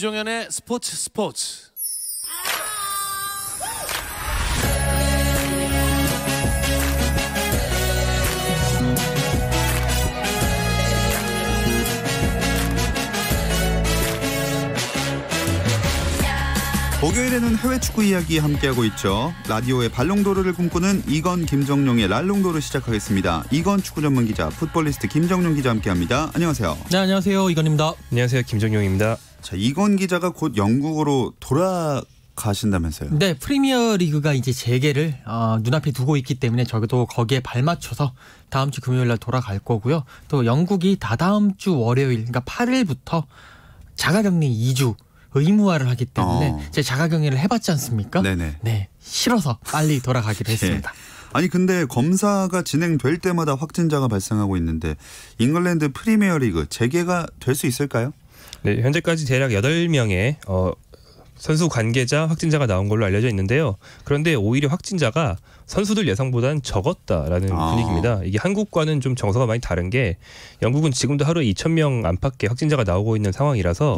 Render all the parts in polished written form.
김종현의 스포츠. 목요일에는 해외 축구 이야기 함께하고 있죠. 라디오의 발롱도르를 꿈꾸는 이건 김정용의 랄롱도르 시작하겠습니다. 이건 축구 전문 기자, 풋볼리스트 김정용 기자 함께합니다. 안녕하세요. 네, 안녕하세요. 이건입니다. 안녕하세요. 김정용입니다. 자, 이건 기자가 곧 영국으로 돌아가신다면서요? 네, 프리미어 리그가 이제 재개를 눈앞에 두고 있기 때문에 저도 거기에 발맞춰서 다음 주 금요일 날 돌아갈 거고요. 또 영국이 다다음 주 월요일, 그러니까 8일부터 자가격리 2주 의무화를 하기 때문에 제 자가격리를 해봤지 않습니까? 네네. 네, 싫어서 빨리 돌아가기로 했습니다. 네. 아니 근데 검사가 진행될 때마다 확진자가 발생하고 있는데 잉글랜드 프리미어리그 재개가 될 수 있을까요? 네, 현재까지 대략 8명의 선수 관계자 확진자가 나온 걸로 알려져 있는데요. 그런데 오히려 확진자가 선수들 예상보다는 적었다라는 분위기입니다. 이게 한국과는 좀 정서가 많이 다른 게 영국은 지금도 하루에 2,000명 안팎의 확진자가 나오고 있는 상황이라서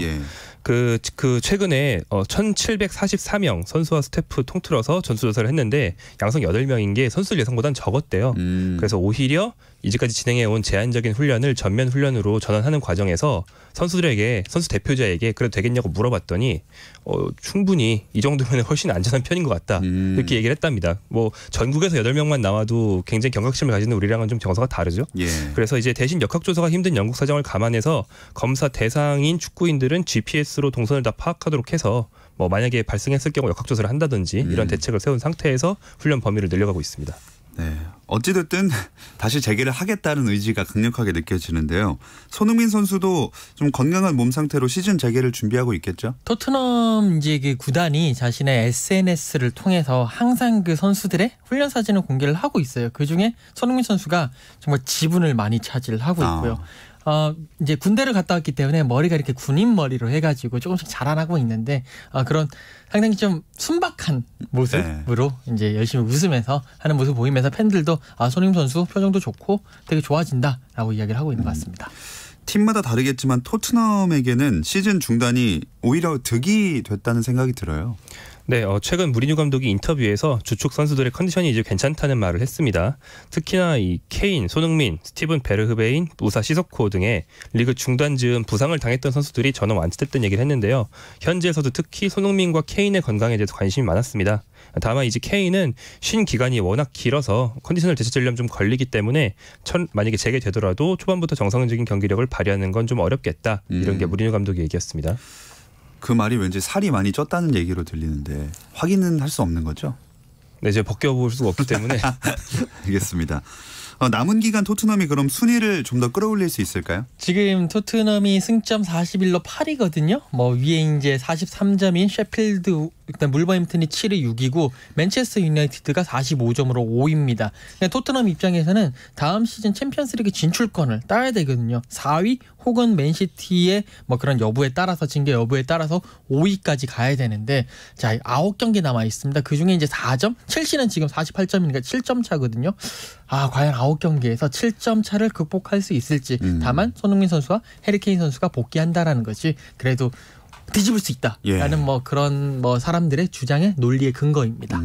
그 최근에 1,744명 선수와 스태프 통틀어서 전수조사를 했는데 양성 8명인 게 선수들 예상보다는 적었대요. 그래서 오히려 이제까지 진행해온 제한적인 훈련을 전면 훈련으로 전환하는 과정에서 선수 대표자에게 그래도 되겠냐고 물어봤더니 충분히 이 정도면 훨씬 안전한 편인 것 같다. 이렇게 얘기를 했답니다. 뭐 전국에서 8명만 나와도 굉장히 경각심을 가지는 우리랑은 좀 정서가 다르죠. 그래서 이제 대신 역학조사가 힘든 영국 사정을 감안해서 검사 대상인 축구인들은 GPS로 동선을 다 파악하도록 해서 뭐 만약에 발생했을 경우 역학조사를 한다든지 이런 대책을 세운 상태에서 훈련 범위를 늘려가고 있습니다. 네, 어찌됐든 다시 재개를 하겠다는 의지가 강력하게 느껴지는데요. 손흥민 선수도 좀 건강한 몸 상태로 시즌 재개를 준비하고 있겠죠? 토트넘 이제 그 구단이 자신의 SNS를 통해서 항상 그 선수들의 훈련 사진을 공개를 하고 있어요. 그 중에 손흥민 선수가 정말 지분을 많이 차지하고 있고요. 이제 군대를 갔다 왔기 때문에 머리가 이렇게 군인 머리로 해가지고 조금씩 자라나고 있는데 그런 상당히 좀 순박한 모습으로 이제 열심히 웃으면서 하는 모습 보이면서 팬들도 손흥민 선수 표정도 좋고 되게 좋아진다라고 이야기를 하고 있는 것 같습니다. 팀마다 다르겠지만 토트넘에게는 시즌 중단이 오히려 득이 됐다는 생각이 들어요. 네, 최근 무리뉴 감독이 인터뷰에서 주축 선수들의 컨디션이 이제 괜찮다는 말을 했습니다. 특히나 이 케인, 손흥민, 스티븐 베르흐베인, 무사 시소코 등의 리그 중단 즈음 부상을 당했던 선수들이 전원 완치됐다는 얘기를 했는데요. 현지에서도 특히 손흥민과 케인의 건강에 대해서 관심이 많았습니다. 다만 이제 케인은 쉰 기간이 워낙 길어서 컨디션을 되찾으려면 좀 걸리기 때문에 만약에 재개되더라도 초반부터 정상적인 경기력을 발휘하는 건 좀 어렵겠다. 이런 게 무리뉴 감독의 얘기였습니다. 그 말이 왠지 살이 많이 쪘다는 얘기로 들리는데 확인은 할 수 없는 거죠? 네, 이제 벗겨볼 수가 없기 때문에. 알겠습니다. 남은 기간 토트넘이 그럼 순위를 좀 더 끌어올릴 수 있을까요? 지금 토트넘이 승점 41로 8위거든요. 뭐 위에 이제 43점인 셰필드, 일단 물버햄튼이 7위 6위고 맨체스터 유나이티드가 45점으로 5위입니다. 토트넘 입장에서는 다음 시즌 챔피언스리그 진출권을 따야 되거든요. 4위 혹은 맨시티의 뭐 그런 여부에 따라서 징계 여부에 따라서 5위까지 가야 되는데 자 9경기 남아 있습니다. 그중에 이제 4점, 첼시는 지금 48점이니까 7점 차거든요. 과연 9경기에서 7점 차를 극복할 수 있을지. 다만 손흥민 선수와 해리케인 선수가 복귀한다라는 것이 그래도 뒤집을 수 있다라는 뭐 그런 뭐 사람들의 주장의 논리의 근거입니다.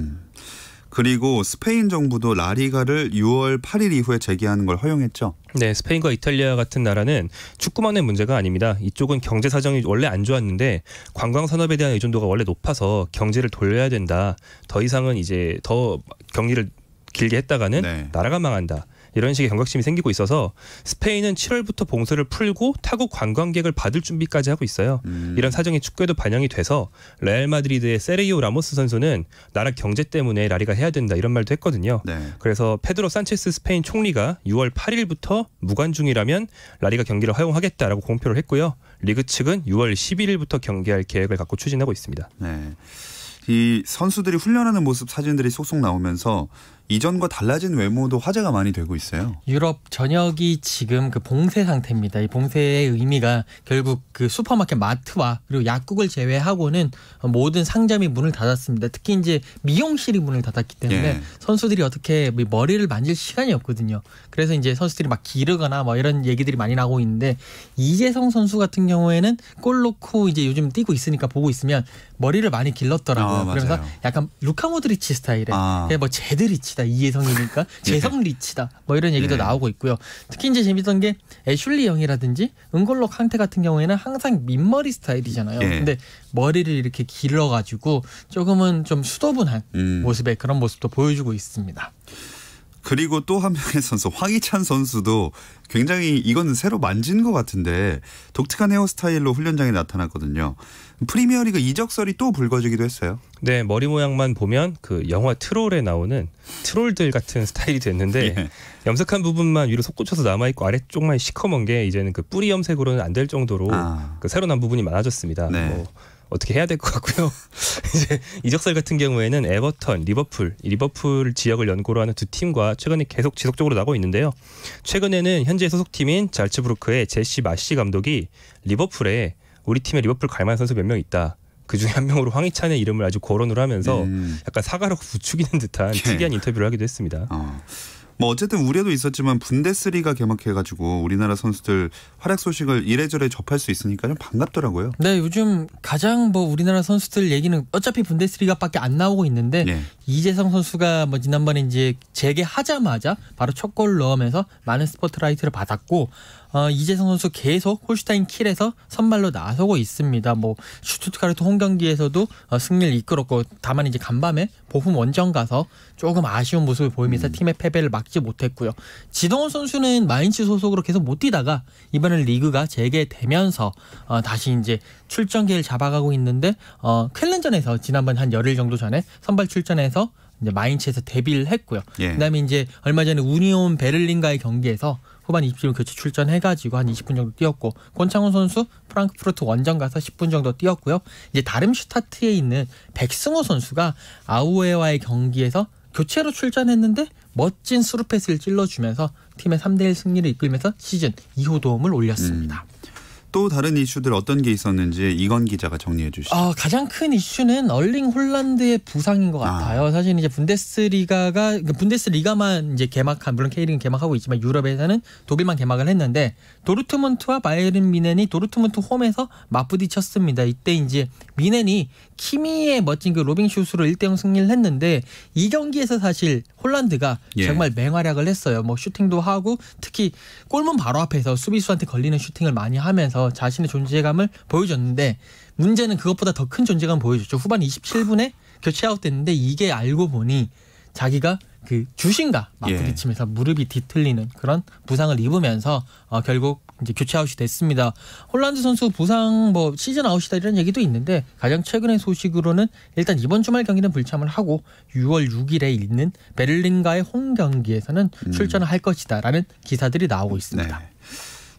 그리고 스페인 정부도 라리가를 6월 8일 이후에 재개하는 걸 허용했죠. 네, 스페인과 이탈리아 같은 나라는 축구만의 문제가 아닙니다. 이쪽은 경제 사정이 원래 안 좋았는데 관광 산업에 대한 의존도가 원래 높아서 경제를 돌려야 된다. 더 이상은 이제 더 격리를 길게 했다가는 나라가 망한다. 이런 식의 경각심이 생기고 있어서 스페인은 7월부터 봉쇄를 풀고 타국 관광객을 받을 준비까지 하고 있어요. 이런 사정이 축구에도 반영이 돼서 레알 마드리드의 세르히오 라모스 선수는 나라 경제 때문에 라리가 해야 된다 이런 말도 했거든요. 그래서 페드로 산체스 스페인 총리가 6월 8일부터 무관중이라면 라리가 경기를 허용하겠다라고 공표를 했고요. 리그 측은 6월 11일부터 경기할 계획을 갖고 추진하고 있습니다. 이 선수들이 훈련하는 모습 사진들이 속속 나오면서 이전과 달라진 외모도 화제가 많이 되고 있어요. 유럽 전역이 지금 그 봉쇄 상태입니다. 이 봉쇄의 의미가 결국 그 슈퍼마켓 마트와 그리고 약국을 제외하고는 모든 상점이 문을 닫았습니다. 특히 이제 미용실이 문을 닫았기 때문에 예. 선수들이 어떻게 머리를 만질 시간이 없거든요. 그래서 이제 선수들이 막 기르거나 뭐 이런 얘기들이 많이 나오고 있는데 이재성 선수 같은 경우에는 골 넣고 이제 요즘 뛰고 있으니까 보고 있으면 머리를 많이 길렀더라고요. 그러면서 약간 루카 모드리치 스타일의 뭐 제드리치다 이재성이니까 재성리치다 뭐 이런 얘기도 나오고 있고요. 특히 이제 재밌던 게 애슐리 영이라든지 은골로 칸테 같은 경우에는 항상 민머리 스타일이잖아요. 근데 머리를 이렇게 길러가지고 조금은 좀 수도분한 모습의 그런 모습도 보여주고 있습니다. 그리고 또 한 명의 선수 황희찬 선수도 굉장히 이건 새로 만진 것 같은데 독특한 헤어스타일로 훈련장에 나타났거든요. 프리미어리그 이적설이 또 불거지기도 했어요. 네, 머리 모양만 보면 그 영화 트롤에 나오는 트롤들 같은 스타일이 됐는데 염색한 부분만 위로 솟구쳐서 남아있고 아래쪽만 시커먼 게 이제는 그 뿌리 염색으로는 안 될 정도로 그 새로 난 부분이 많아졌습니다. 뭐 어떻게 해야 될 것 같고요. 이제 이적설 같은 경우에는 에버턴, 리버풀 지역을 연고로 하는 두 팀과 최근에 계속 지속적으로 나고 있는데요. 최근에는 현재 소속팀인 잘츠부르크의 제시 마시 감독이 리버풀에 우리 팀에 리버풀 갈 만한 선수 몇 명 있다. 그중에 한 명으로 황희찬의 이름을 아주 거론을 하면서 약간 사과로 부추기는 듯한 특이한 인터뷰를 하기도 했습니다. 뭐 어쨌든 우려도 있었지만 분데스리가 개막해가지고 우리나라 선수들 활약 소식을 이래저래 접할 수 있으니까 좀 반갑더라고요. 네, 요즘 가장 뭐 우리나라 선수들 얘기는 어차피 분데스리가밖에 안 나오고 있는데 이재성 선수가 뭐 지난번에 이제 재개하자마자 바로 첫 골 넣으면서 많은 스포트라이트를 받았고 이재성 선수 계속 홀슈타인 킬에서 선발로 나서고 있습니다. 뭐 슈투트가르트 홈 경기에서도 승리를 이끌었고 다만 이제 간밤에 보훔 원정 가서 조금 아쉬운 모습을 보이면서 팀의 패배를 막지 못했고요. 지동원 선수는 마인츠 소속으로 계속 못 뛰다가 이번에 리그가 재개되면서 다시 이제 출전 기회를 잡아가고 있는데 쾰른전에서 지난번 한 열흘 정도 전에 선발 출전해서 이제 마인츠에서 데뷔를 했고요. 그다음에 이제 얼마 전에 우니온 베를린과의 경기에서 후반 20분 교체 출전해가지고 한 20분 정도 뛰었고 권창훈 선수 프랑크푸르트 원정 가서 10분 정도 뛰었고요. 이제 다름슈타트에 있는 백승호 선수가 아우에와의 경기에서 교체로 출전했는데 멋진 수루패스를 찔러주면서 팀의 3대1 승리를 이끌면서 시즌 2호 도움을 올렸습니다. 또 다른 이슈들 어떤 게 있었는지 이건 기자가 정리해 주시죠. 가장 큰 이슈는 얼링 홀란드의 부상인 것 같아요. 사실 이제 분데스리가만 이제 개막한, 물론 K리그는 개막하고 있지만 유럽에서는 독일만 개막을 했는데 도르트문트와 바이에른 미넨이 도르트문트 홈에서 맞부딪혔습니다. 이때 이제 미넨이 키미의 멋진 그 로빙 슛으로 1대0 승리를 했는데 이 경기에서 사실 홀란드가 정말 맹활약을 했어요. 뭐 슈팅도 하고 특히 골문 바로 앞에서 수비수한테 걸리는 슈팅을 많이 하면서 자신의 존재감을 보여줬는데 문제는 그것보다 더 큰 존재감을 보여줬죠. 후반 27분에 교체 아웃됐는데 이게 알고 보니 자기가 그 주신과 맞부딪히면서 무릎이 뒤틀리는 그런 부상을 입으면서 결국 이제 교체 아웃이 됐습니다. 홀란드 선수 부상 뭐 시즌 아웃이다 이런 얘기도 있는데 가장 최근의 소식으로는 일단 이번 주말 경기는 불참을 하고 6월 6일에 있는 베를린과의 홈 경기에서는 출전을 할 것이다라는 기사들이 나오고 있습니다.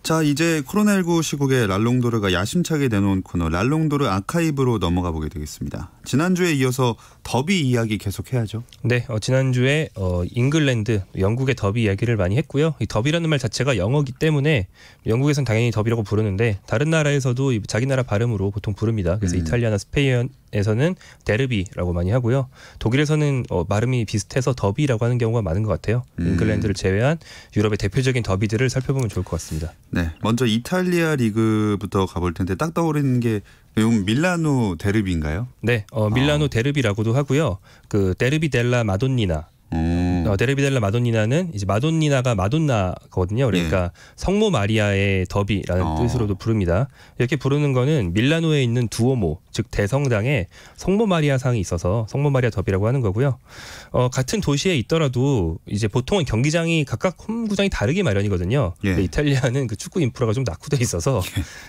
자, 이제 코로나19 시국에 랄롱도르가 야심차게 내놓은 코너 랄롱도르 아카이브로 넘어가 보게 되겠습니다. 지난주에 이어서 더비 이야기 계속해야죠. 네, 지난주에 잉글랜드, 영국의 더비 이야기를 많이 했고요. 이 더비라는 말 자체가 영어기 때문에 영국에서는 당연히 더비라고 부르는데 다른 나라에서도 자기 나라 발음으로 보통 부릅니다. 그래서 이탈리아나 스페인에서는 데르비라고 많이 하고요. 독일에서는 발음이 비슷해서 더비라고 하는 경우가 많은 것 같아요. 잉글랜드를 제외한 유럽의 대표적인 더비들을 살펴보면 좋을 것 같습니다. 네, 먼저 이탈리아 리그부터 가볼 텐데 딱 떠오르는 게 밀라노 데르비인가요? 네, 밀라노 데르비라고도 하고요. 그 데르비 델라 마돈니나. 데르비 델라 마돈니나는 이제 마돈니나가 마돈나거든요. 그러니까 성모 마리아의 더비라는 뜻으로도 부릅니다. 이렇게 부르는 거는 밀라노에 있는 두오모, 즉 대성당에 성모 마리아 상이 있어서 성모 마리아 더비라고 하는 거고요. 같은 도시에 있더라도 이제 보통은 경기장이 각각 홈구장이 다르게 마련이거든요. 근데 이탈리아는 그 축구 인프라가 좀 낙후돼 있어서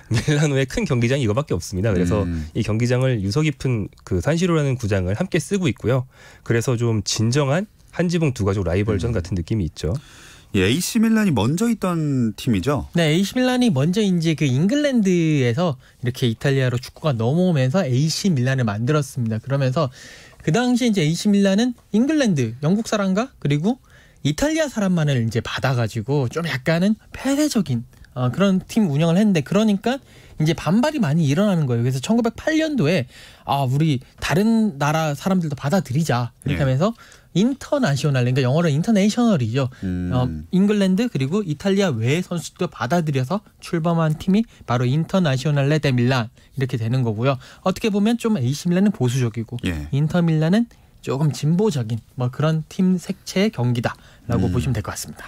밀라노에 큰 경기장이 이거밖에 없습니다. 그래서 이 경기장을 유서 깊은 그 산시로라는 구장을 함께 쓰고 있고요. 그래서 좀 진정한 한 지붕 두 가족 라이벌전 같은 느낌이 있죠. AC 밀란이 먼저 있던 팀이죠? 네, AC 밀란이 먼저 이제 그 잉글랜드에서 이렇게 이탈리아로 축구가 넘어오면서 AC 밀란을 만들었습니다. 그러면서 그 당시 이제 AC 밀란은 잉글랜드, 영국 사람과 그리고 이탈리아 사람만을 이제 받아가지고 좀 약간은 폐쇄적인 그런 팀 운영을 했는데 그러니까 이제 반발이 많이 일어나는 거예요. 그래서 1908년도에 우리 다른 나라 사람들도 받아들이자 이렇게 하면서 인터내셔널, 그러니까 영어로 인터내셔널이죠. 잉글랜드 그리고 이탈리아 외의 선수도 받아들여서 출범한 팀이 바로 인터내셔널레 데 밀란 이렇게 되는 거고요. 어떻게 보면 좀 AC 밀란은 보수적이고 인터 밀란은 조금 진보적인 뭐 그런 팀 색채의 경기다라고 보시면 될 것 같습니다.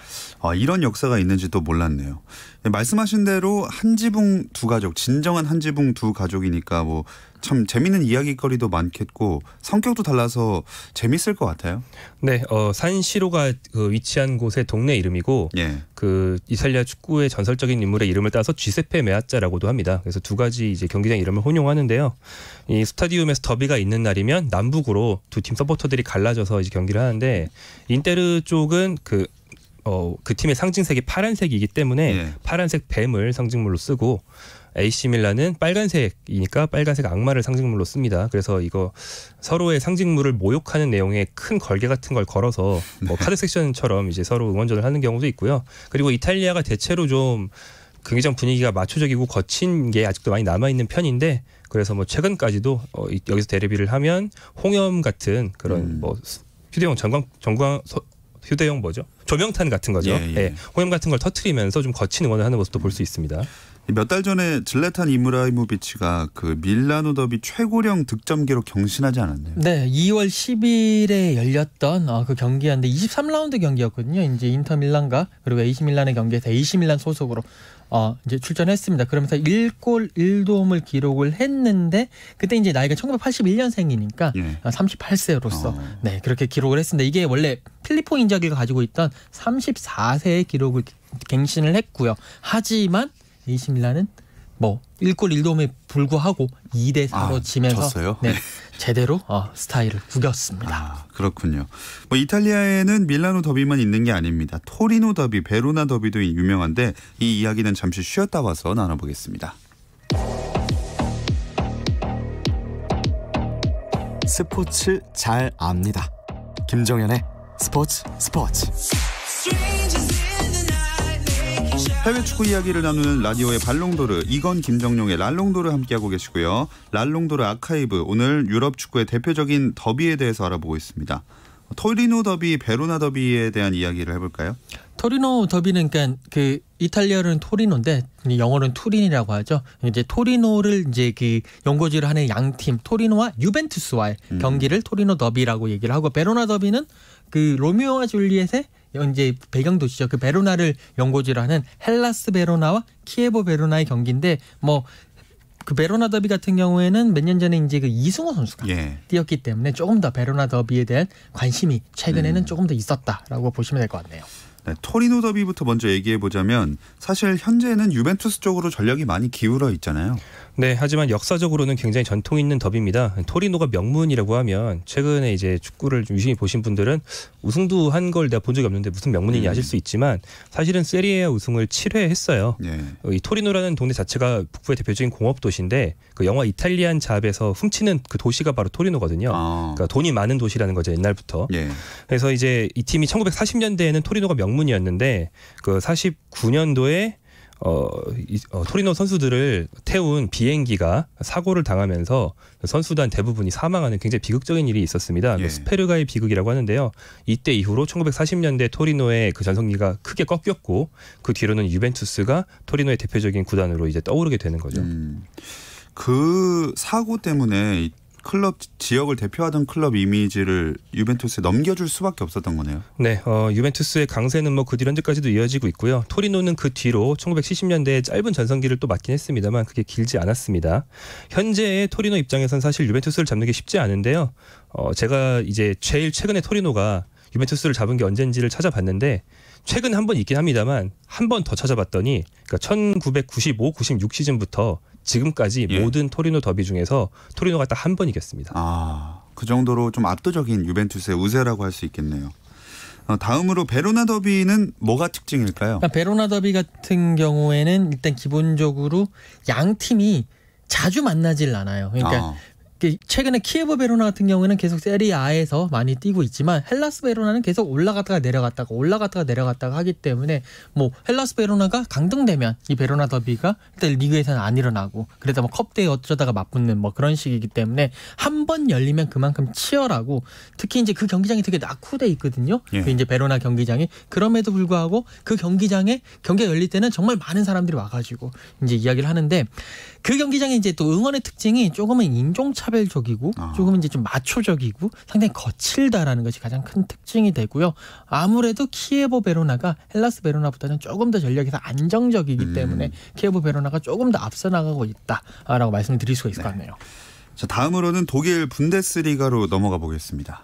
이런 역사가 있는지도 몰랐네요. 말씀하신 대로 한 지붕 두 가족, 진정한 한 지붕 두 가족이니까 뭐 참 재밌는 이야기거리도 많겠고 성격도 달라서 재밌을 것 같아요. 네, 산시로가 그 위치한 곳의 동네 이름이고 그 이탈리아 축구의 전설적인 인물의 이름을 따서 쥐세페 메아짜라고도 합니다. 그래서 두 가지 이제 경기장 이름을 혼용하는데요. 이 스타디움에서 더비가 있는 날이면 남북으로 두 팀 서포터들이 갈라져서 이제 경기를 하는데 인테르 쪽은 그 팀의 상징색이 파란색이기 때문에 파란색 뱀을 상징물로 쓰고 AC 밀란은 빨간색이니까 빨간색 악마를 상징물로 씁니다. 그래서 이거 서로의 상징물을 모욕하는 내용의 큰 걸개 같은 걸 걸어서 뭐 카드 섹션처럼 이제 서로 응원전을 하는 경우도 있고요. 그리고 이탈리아가 대체로 좀 경기장 분위기가 마초적이고 거친 게 아직도 많이 남아있는 편인데 그래서 뭐 최근까지도 여기서 데뷔를 하면 홍염 같은 그런 뭐 휴대용 휴대용 조명탄 같은 거죠. 홍염 같은 걸 터트리면서 좀 거친 응원을 하는 모습도 볼 수 있습니다. 몇 달 전에 질라탄 이브라히모비치가 그 밀라노 더비 최고령 득점 기록 경신하지 않았나요? 네, 2월 10일에 열렸던 그 경기였는데 23라운드 경기였거든요. 이제 인터 밀란과 그리고 AC 밀란의 경기에서 AC 밀란 소속으로 이제 출전했습니다. 그러면서 1골 1도움을 기록을 했는데 그때 이제 나이가 1981년생이니까 38세로서 네, 그렇게 기록을 했습니다. 이게 원래 필리포 인자기가 가지고 있던 34세의 기록을 갱신을 했고요. 하지만 AC 밀란은 뭐 1골 1도움에 불구하고 2대4로 지면서 졌어요? 네, 제대로 스타일을 구겼습니다. 그렇군요. 뭐 이탈리아에는 밀라노 더비만 있는 게 아닙니다. 토리노 더비, 베로나 더비도 유명한데 이 이야기는 잠시 쉬었다 와서 나눠보겠습니다. 스포츠 잘 압니다. 김정현의 스포츠. 해외 축구 이야기를 나누는 라디오의 발롱도르, 이건 김정용의 랄롱도르 함께하고 계시고요. 랄롱도르 아카이브, 오늘 유럽 축구의 대표적인 더비에 대해서 알아보고 있습니다. 토리노 더비, 베로나 더비에 대한 이야기를 해볼까요? 토리노 더비는 그러니까 그 이탈리아로는 토리노인데 영어로는 투린이라고 하죠. 이제 토리노를 이제 그 연고지를 하는 양팀 토리노와 유벤투스와의 경기를 토리노 더비라고 얘기를 하고 베로나 더비는 그 로미오와 줄리엣의 이제 배경 도시죠. 그 베로나를 연고지로 하는 헬라스 베로나와 키예보 베로나의 경기인데 뭐 그 베로나 더비 같은 경우에는 몇 년 전에 이제 그 이승호 선수가 뛰었기 때문에 조금 더 베로나 더비에 대한 관심이 최근에는 조금 더 있었다라고 보시면 될 것 같네요. 네, 토리노 더비부터 먼저 얘기해 보자면 사실 현재는 유벤투스 쪽으로 전력이 많이 기울어 있잖아요. 네, 하지만 역사적으로는 굉장히 전통 있는 더비입니다. 토리노가 명문이라고 하면 최근에 이제 축구를 좀 유심히 보신 분들은 우승도 한 걸 내가 본 적이 없는데 무슨 명문이냐 하실 수 있지만 사실은 세리에 우승을 7회 했어요. 이 토리노라는 동네 자체가 북부의 대표적인 공업 도시인데 그 영화 이탈리안 잡에서 훔치는 그 도시가 바로 토리노거든요. 그러니까 돈이 많은 도시라는 거죠, 옛날부터. 그래서 이제 이 팀이 1940년대에는 토리노가 명문이었는데 그 49년도에 토리노 선수들을 태운 비행기가 사고를 당하면서 선수단 대부분이 사망하는 굉장히 비극적인 일이 있었습니다. 스페르가의 비극이라고 하는데요. 이때 이후로 1940년대 토리노의 그 전성기가 크게 꺾였고 그 뒤로는 유벤투스가 토리노의 대표적인 구단으로 이제 떠오르게 되는 거죠. 그 사고 때문에 클럽 지역을 대표하던 클럽 이미지를 유벤투스에 넘겨줄 수밖에 없었던 거네요. 네, 유벤투스의 강세는 뭐 그 뒤 현재까지도 이어지고 있고요. 토리노는 그 뒤로 1970년대에 짧은 전성기를 또 맞긴 했습니다만 그게 길지 않았습니다. 현재의 토리노 입장에선 사실 유벤투스를 잡는 게 쉽지 않은데요. 제가 이제 제일 최근에 토리노가 유벤투스를 잡은 게 언젠지를 찾아봤는데 최근 한 번 있긴 합니다만 한 번 더 찾아봤더니 그러니까 1995, 96 시즌부터 지금까지 모든 토리노 더비 중에서 토리노가 딱 한 번 이겼습니다. 그 정도로 좀 압도적인 유벤투스의 우세라고 할 수 있겠네요. 다음으로 베로나 더비는 뭐가 특징일까요? 그러니까 베로나 더비 같은 경우에는 일단 기본적으로 양 팀이 자주 만나질 않아요. 그러니까 최근에 키예브 베로나 같은 경우에는 계속 세리아에서 많이 뛰고 있지만 헬라스 베로나는 계속 올라갔다가 내려갔다가 하기 때문에 뭐 헬라스 베로나가 강등되면 이 베로나 더비가 일단 리그에서는 안 일어나고 그래도 뭐 컵대회 어쩌다가 맞붙는 뭐 그런 식이기 때문에 한 번 열리면 그만큼 치열하고 특히 이제 그 경기장이 되게 낙후돼 있거든요. 예. 그 이제 베로나 경기장이 그럼에도 불구하고 그 경기가 열릴 때는 정말 많은 사람들이 와가지고 이제 이야기를 하는데 그 경기장의 이제 또 응원의 특징이 조금은 인종차별적이고 조금은 이제 좀 마초적이고 상당히 거칠다라는 것이 가장 큰 특징이 되고요. 아무래도 키예브 베로나가 헬라스 베로나보다는 조금 더 전력에서 안정적이기 때문에 키예브 베로나가 조금 더 앞서 나가고 있다라고 말씀을 드릴 수가 있을 것 같네요. 자, 다음으로는 독일 분데스리가로 넘어가 보겠습니다.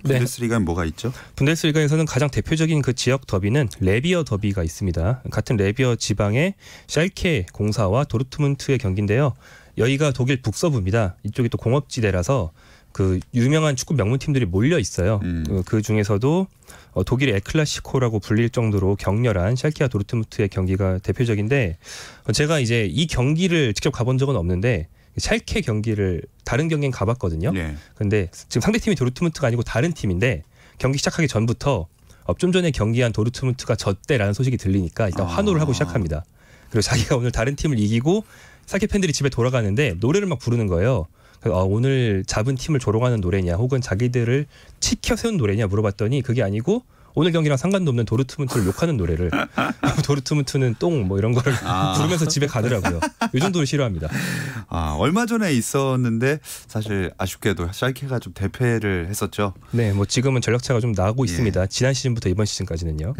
분데스리가는 뭐가 있죠? 분데스리가에서는 가장 대표적인 그 지역 더비는 레비어 더비가 있습니다. 같은 레비어 지방의 샬케 공사와 도르트문트의 경기인데요. 여기가 독일 북서부입니다. 이쪽이 또 공업지대라서 그 유명한 축구 명문팀들이 몰려 있어요. 그 중에서도 독일의 엘클라시코라고 불릴 정도로 격렬한 샬케와 도르트문트의 경기가 대표적인데 제가 이제 이 경기를 직접 가본 적은 없는데 샬케 경기를 다른 경기는 가봤거든요. 네. 근데 지금 상대팀이 도르트문트가 아니고 다른 팀인데 경기 시작하기 전부터 좀 전에 경기한 도르트문트가 졌대라는 소식이 들리니까 일단 환호를 하고 시작합니다. 그리고 자기가 오늘 다른 팀을 이기고 샬케 팬들이 집에 돌아가는데 노래를 막 부르는 거예요. 그래서 오늘 잡은 팀을 조롱하는 노래냐 혹은 자기들을 치켜 세운 노래냐 물어봤더니 그게 아니고 오늘 경기랑 상관도 없는 도르트문트를 욕하는 노래를 도르트문트는 똥 뭐 이런 거를 부르면서 집에 가더라고요. 이 정도로 싫어합니다. 얼마 전에 있었는데 사실 아쉽게도 샬케가 좀 대패를 했었죠. 네, 뭐 지금은 전력차가 좀 나고 있습니다. 지난 시즌부터 이번 시즌까지는요.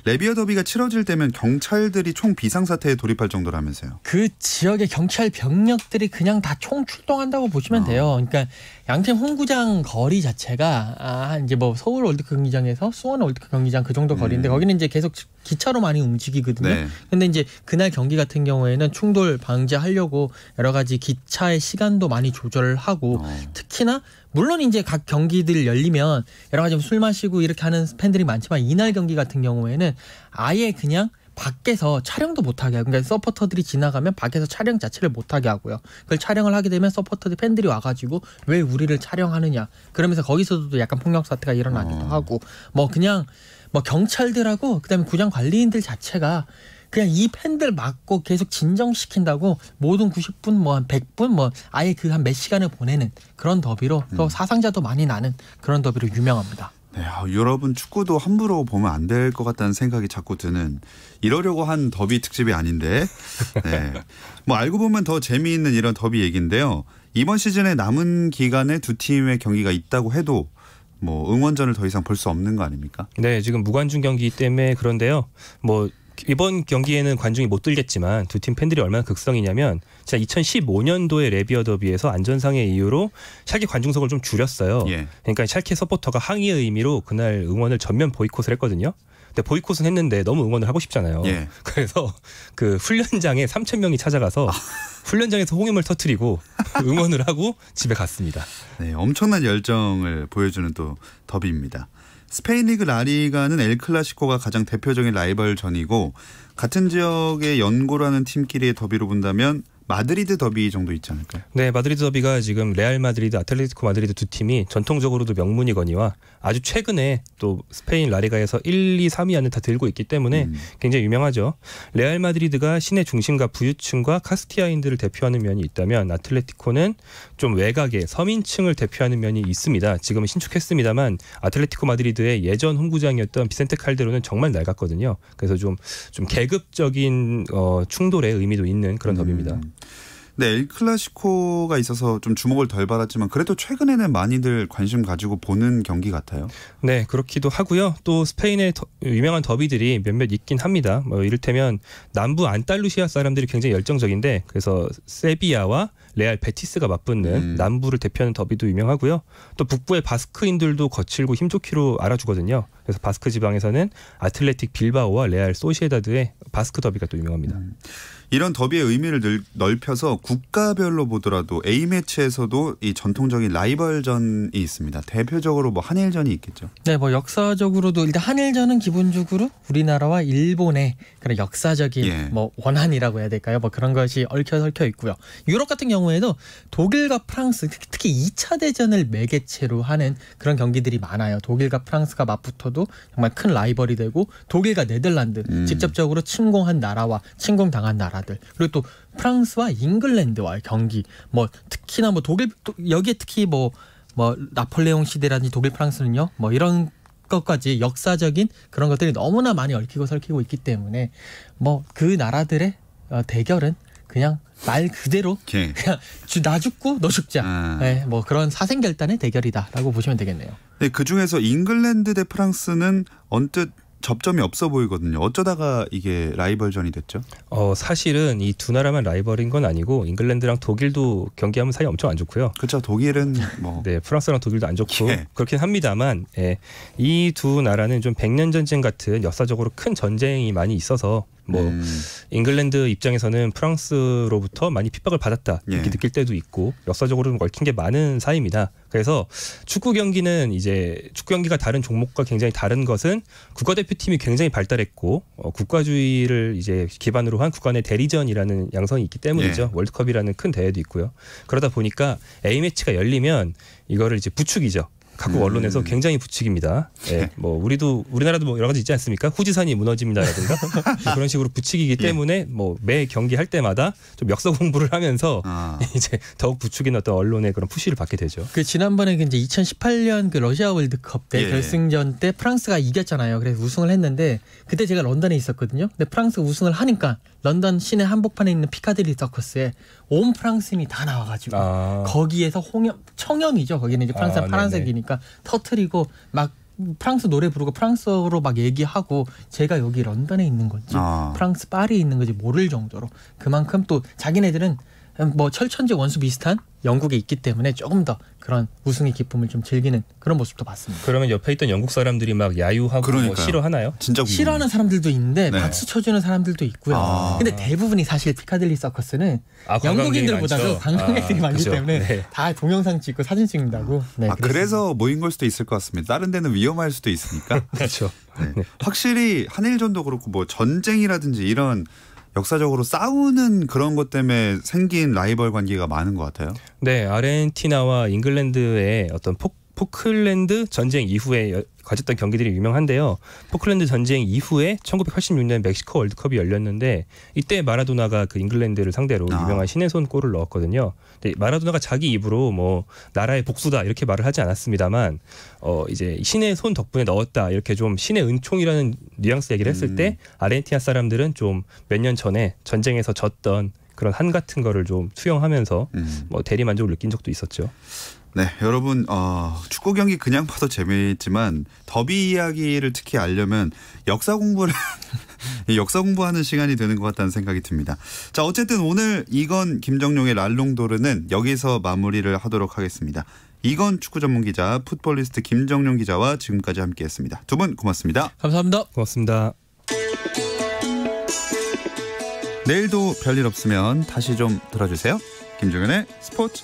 레비어 더비가 치러질 때면 경찰들이 총 비상사태에 돌입할 정도라면서요. 그 지역의 경찰 병력들이 그냥 다 총 출동한다고 보시면 돼요. 그러니까 양팀 홈구장 거리 자체가 이제 뭐 서울 월드컵 경기장에서 수원 월드컵 경기장 그 정도 거리인데 거기는 이제 계속 기차로 많이 움직이거든요. 네. 근데 이제 그날 경기 같은 경우에는 충돌 방지하려고 여러 가지 기차의 시간도 많이 조절을 하고 특히나 물론 이제 각 경기들 열리면 여러 가지 술 마시고 이렇게 하는 팬들이 많지만 이날 경기 같은 경우에는 아예 그냥 밖에서 촬영도 못하게 하고 그러니까 서포터들이 지나가면 밖에서 촬영 자체를 못하게 하고요. 그걸 촬영을 하게 되면 서포터들 팬들이 와가지고 왜 우리를 촬영하느냐 그러면서 거기서도 약간 폭력 사태가 일어나기도 하고 뭐 그냥 뭐 경찰들하고 그다음에 구장 관리인들 자체가 그냥 이 팬들 막고 계속 진정시킨다고 모든 90분 뭐 한 100분 뭐 아예 그 한 몇 시간을 보내는 그런 더비로 또 사상자도 많이 나는 그런 더비로 유명합니다. 네, 유럽은 축구도 함부로 보면 안 될 것 같다는 생각이 자꾸 드는 이러려고 한 더비 특집이 아닌데 네. 뭐 알고 보면 더 재미있는 이런 더비 얘기인데요. 이번 시즌에 남은 기간에 두 팀의 경기가 있다고 해도 뭐 응원전을 더 이상 볼 수 없는 거 아닙니까? 네, 지금 무관중 경기 때문에 그런데요. 뭐 이번 경기에는 관중이 못 들겠지만 두 팀 팬들이 얼마나 극성이냐면 제가 2015년도에 레비어 더비에서 안전상의 이유로 샬케 관중석을 좀 줄였어요. 예. 그러니까 샬케 서포터가 항의의 의미로 그날 응원을 전면 보이콧을 했거든요. 근데 보이콧은 했는데 너무 응원을 하고 싶잖아요. 예. 그래서 그 훈련장에 3,000명이 찾아가서 훈련장에서 홍염을 터뜨리고 응원을 하고 집에 갔습니다. 네, 엄청난 열정을 보여주는 또 더비입니다. 스페인 리그 라리가는 엘클라시코가 가장 대표적인 라이벌전이고 같은 지역의 연고라는 팀끼리의 더비로 본다면 마드리드 더비 정도 있지 않을까요? 네, 마드리드 더비가 지금 레알 마드리드, 아틀레티코 마드리드 두 팀이 전통적으로도 명문이거니와 아주 최근에 또 스페인 라리가에서 1, 2, 3위 안을 다 들고 있기 때문에 굉장히 유명하죠. 레알 마드리드가 시내 중심과 부유층과 카스티아인들을 대표하는 면이 있다면 아틀레티코는 좀 외곽의 서민층을 대표하는 면이 있습니다. 지금은 신축했습니다만 아틀레티코 마드리드의 예전 홈구장이었던 비센테 칼데로는 정말 낡았거든요. 그래서 좀 계급적인 충돌의 의미도 있는 그런 더비입니다. 네, 엘클라시코가 있어서 좀 주목을 덜 받았지만 그래도 최근에는 많이들 관심 가지고 보는 경기 같아요. 네, 그렇기도 하고요. 또 스페인의 유명한 더비들이 몇몇 있긴 합니다. 뭐 이를테면 남부 안달루시아 사람들이 굉장히 열정적인데 그래서 세비야와 레알 베티스가 맞붙는 남부를 대표하는 더비도 유명하고요. 또 북부의 바스크인들도 거칠고 힘좋기로 알아주거든요. 그래서 바스크 지방에서는 아틀레틱 빌바오와 레알 소시에다드의 바스크 더비가 또 유명합니다. 이런 더비의 의미를 넓혀서 국가별로 보더라도 A매치에서도 이 전통적인 라이벌전이 있습니다. 대표적으로 뭐 한일전이 있겠죠. 네, 뭐 역사적으로도 일단 한일전은 기본적으로 우리나라와 일본의 그런 역사적인 예. 뭐 원한이라고 해야 될까요? 뭐 그런 것이 얽혀 있고요. 유럽 같은 경우에도 독일과 프랑스, 특히 2차 대전을 매개체로 하는 그런 경기들이 많아요. 독일과 프랑스가 맞붙어도 정말 큰 라이벌이 되고 독일과 네덜란드 직접적으로 침공한 나라와 침공당한 나라들, 그리고 또 프랑스와 잉글랜드와의 경기, 뭐 특히나 뭐 독일, 여기에 특히 뭐 나폴레옹 시대라든지 독일, 프랑스는요, 뭐 이런 것까지 역사적인 그런 것들이 너무나 많이 얽히고 설키고 있기 때문에 뭐 그 나라들의 대결은 그냥 말 그대로 예. 그냥 나 죽고 너 죽자, 네, 뭐 그런 사생결단의 대결이다라고 보시면 되겠네요. 네, 그 중에서 잉글랜드 대 프랑스는 언뜻 접점이 없어 보이거든요. 어쩌다가 이게 라이벌전이 됐죠? 사실은 이 두 나라만 라이벌인 건 아니고 잉글랜드랑 독일도 경기하면 사이 엄청 안 좋고요. 그렇죠. 독일은 뭐 네, 프랑스랑 독일도 안 좋고 예. 그렇긴 합니다만, 예, 이 두 나라는 좀 백년 전쟁 같은 역사적으로 큰 전쟁이 많이 있어서 뭐 잉글랜드 입장에서는 프랑스로부터 많이 핍박을 받았다 이렇게 예. 느낄 때도 있고 역사적으로 좀 얽힌 게 많은 사이입니다. 그래서 축구 경기는 이제 축구 경기가 다른 종목과 굉장히 다른 것은 국가대표팀이 굉장히 발달했고 국가주의를 이제 기반으로 한 국가 내 대리전이라는 양상이 있기 때문이죠. 예. 월드컵이라는 큰 대회도 있고요. 그러다 보니까 A매치가 열리면 이거를 이제 부축이죠. 각국 언론에서 굉장히 부추깁니다. 예, 뭐 우리나라도 뭐 여러 가지 있지 않습니까? 후지산이 무너집니다라든가 그런 식으로 부추기기 때문에 뭐 매 경기 할 때마다 좀 역사 공부를 하면서 이제 더욱 부추기는 어떤 언론의 그런 푸시를 받게 되죠. 그 지난번에 이제 2018년 그 러시아 월드컵 때 예. 결승전 때 프랑스가 이겼잖아요. 그래서 우승을 했는데 그때 제가 런던에 있었거든요. 근데 프랑스가 우승을 하니까 런던 시내 한복판에 있는 피카딜리 서커스에 온 프랑스인이 다 나와가지고 거기에서 청염이죠. 거기는 이제 프랑스는 파란색이니까 터트리고 막 프랑스 노래 부르고 프랑스어로 막 얘기하고 제가 여기 런던에 있는 건지 프랑스 파리에 있는 건지 모를 정도로 그만큼 또 자기네들은 뭐 철천지 원수 비슷한 영국에 있기 때문에 조금 더 그런 우승의 기쁨을 좀 즐기는 그런 모습도 봤습니다. 그러면 옆에 있던 영국 사람들이 막 야유하고 뭐 싫어하나요? 진짜 싫어하는 사람들도 있는데 네. 박수 쳐주는 사람들도 있고요. 근데 대부분이 사실 피카딜리 서커스는 영국인들보다도 관광객들이 많기 때문에 네. 다 동영상 찍고 사진 찍는다고. 네, 그래서 모인 걸 수도 있을 것 같습니다. 다른 데는 위험할 수도 있으니까. 그렇죠. 네. 확실히 한일전도 그렇고 뭐 전쟁이라든지 이런 역사적으로 싸우는 그런 것 때문에 생긴 라이벌 관계가 많은 것 같아요. 네, 아르헨티나와 잉글랜드의 어떤 포클랜드 전쟁 이후에 가졌던 경기들이 유명한데요. 포클랜드 전쟁 이후에 1986년 멕시코 월드컵이 열렸는데 이때 마라도나가 그 잉글랜드를 상대로 유명한 신의 손 골을 넣었거든요. 근데 마라도나가 자기 입으로 뭐 나라의 복수다 이렇게 말을 하지 않았습니다만 이제 신의 손 덕분에 넣었다 이렇게 좀 신의 은총이라는 뉘앙스 얘기를 했을 때 아르헨티나 사람들은 좀 몇 년 전에 전쟁에서 졌던 그런 한 같은 거를 좀 수용하면서 뭐 대리 만족을 느낀 적도 있었죠. 네, 여러분 축구 경기 그냥 봐도 재미있지만 더비 이야기를 특히 알려면 역사 공부하는 시간이 되는 것 같다는 생각이 듭니다. 자, 어쨌든 오늘 이건 김정용의 랄롱도르는 여기서 마무리를 하도록 하겠습니다. 이건 축구 전문 기자 풋볼리스트 김정용 기자와 지금까지 함께했습니다. 두 분 고맙습니다. 감사합니다. 고맙습니다. 내일도 별일 없으면 다시 좀 들어주세요. 김종현의 스포츠.